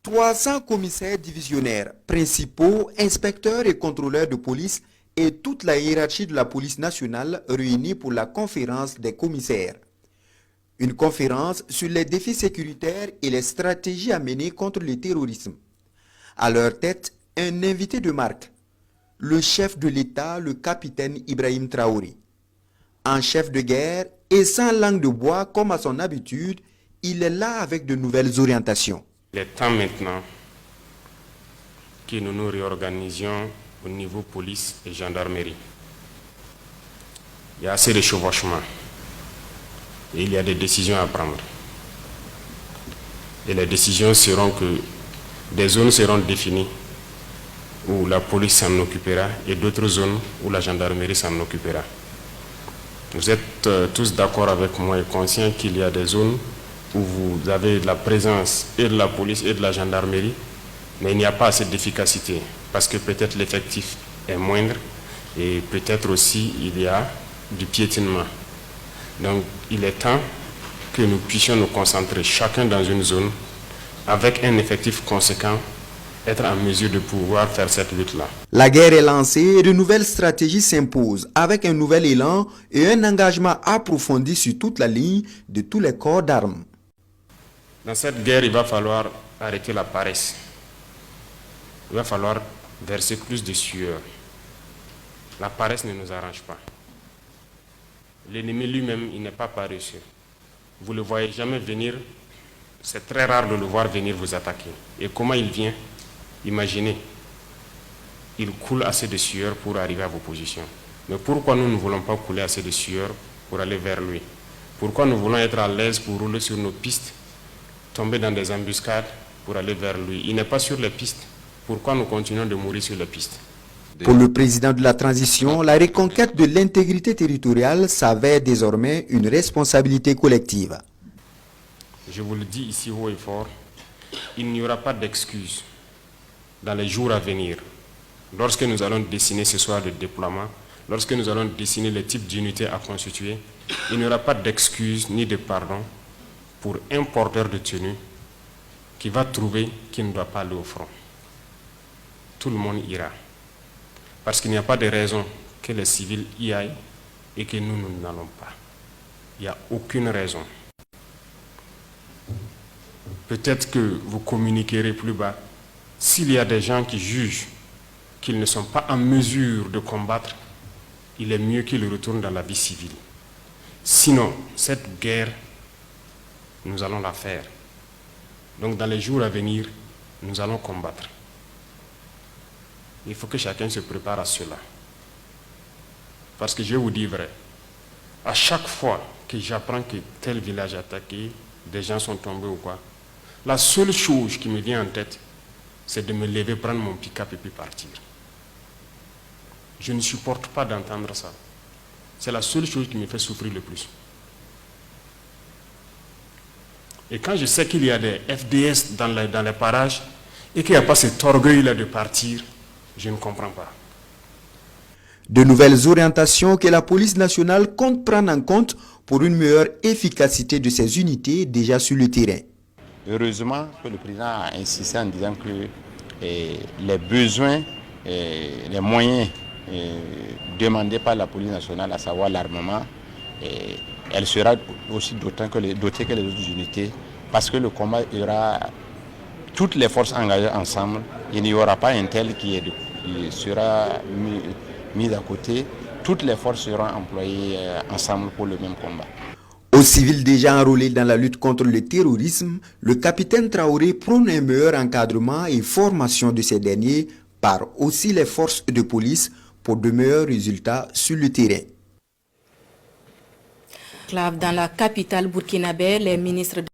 300 commissaires divisionnaires, principaux, inspecteurs et contrôleurs de police et toute la hiérarchie de la police nationale réunis pour la conférence des commissaires. Une conférence sur les défis sécuritaires et les stratégies à mener contre le terrorisme. À leur tête, un invité de marque, le chef de l'État, le capitaine Ibrahim Traoré. En chef de guerre et sans langue de bois comme à son habitude, il est là avec de nouvelles orientations. Il est temps maintenant que nous nous réorganisions au niveau police et gendarmerie. Il y a assez de chevauchements et il y a des décisions à prendre. Et les décisions seront que des zones seront définies où la police s'en occupera et d'autres zones où la gendarmerie s'en occupera. Vous êtes tous d'accord avec moi et conscients qu'il y a des zones où vous avez de la présence et de la police et de la gendarmerie, mais il n'y a pas assez d'efficacité parce que peut-être l'effectif est moindre et peut-être aussi il y a du piétinement. Donc il est temps que nous puissions nous concentrer chacun dans une zone avec un effectif conséquent, être en mesure de pouvoir faire cette lutte-là. La guerre est lancée et de nouvelles stratégies s'imposent avec un nouvel élan et un engagement approfondi sur toute la ligne de tous les corps d'armes. Dans cette guerre, il va falloir arrêter la paresse. Il va falloir verser plus de sueur. La paresse ne nous arrange pas. L'ennemi lui-même, il n'est pas paresseux. Vous ne le voyez jamais venir. C'est très rare de le voir venir vous attaquer. Et comment il vient? Imaginez. Il coule assez de sueur pour arriver à vos positions. Mais pourquoi nous ne voulons pas couler assez de sueur pour aller vers lui? Pourquoi nous voulons être à l'aise pour rouler sur nos pistes, tomber dans des embuscades pour aller vers lui? Il n'est pas sur les pistes. Pourquoi nous continuons de mourir sur les pistes? Pour le président de la transition, la reconquête de l'intégrité territoriale s'avère désormais une responsabilité collective. Je vous le dis ici haut et fort, il n'y aura pas d'excuses dans les jours à venir. Lorsque nous allons dessiner ce soir le déploiement, lorsque nous allons dessiner les types d'unités à constituer, il n'y aura pas d'excuses ni de pardon pour un porteur de tenue qui va trouver qu'il ne doit pas aller au front. Tout le monde ira. Parce qu'il n'y a pas de raison que les civils y aillent et que nous n'allons pas. Il n'y a aucune raison. Peut-être que vous communiquerez plus bas. S'il y a des gens qui jugent qu'ils ne sont pas en mesure de combattre, il est mieux qu'ils retournent dans la vie civile. Sinon, cette guerre, nous allons la faire. Donc dans les jours à venir, nous allons combattre. Il faut que chacun se prépare à cela. Parce que je vous dis vrai, à chaque fois que j'apprends que tel village est attaqué, des gens sont tombés ou quoi, la seule chose qui me vient en tête, c'est de me lever, prendre mon pick-up et puis partir. Je ne supporte pas d'entendre ça. C'est la seule chose qui me fait souffrir le plus. Et quand je sais qu'il y a des FDS dans les parages et qu'il n'y a pas cet orgueil-là de partir, je ne comprends pas. De nouvelles orientations que la police nationale compte prendre en compte pour une meilleure efficacité de ses unités déjà sur le terrain. Heureusement que le président a insisté en disant que les besoins, les moyens demandés par la police nationale, à savoir l'armement, elle sera aussi dotée que les autres unités, parce que le combat, il y aura toutes les forces engagées ensemble. Il n'y aura pas un tel qui sera mis à côté. Toutes les forces seront employées ensemble pour le même combat. Aux civils déjà enrôlés dans la lutte contre le terrorisme, le capitaine Traoré prône un meilleur encadrement et formation de ces derniers par aussi les forces de police pour de meilleurs résultats sur le terrain. Dans la capitale burkinabé, les ministres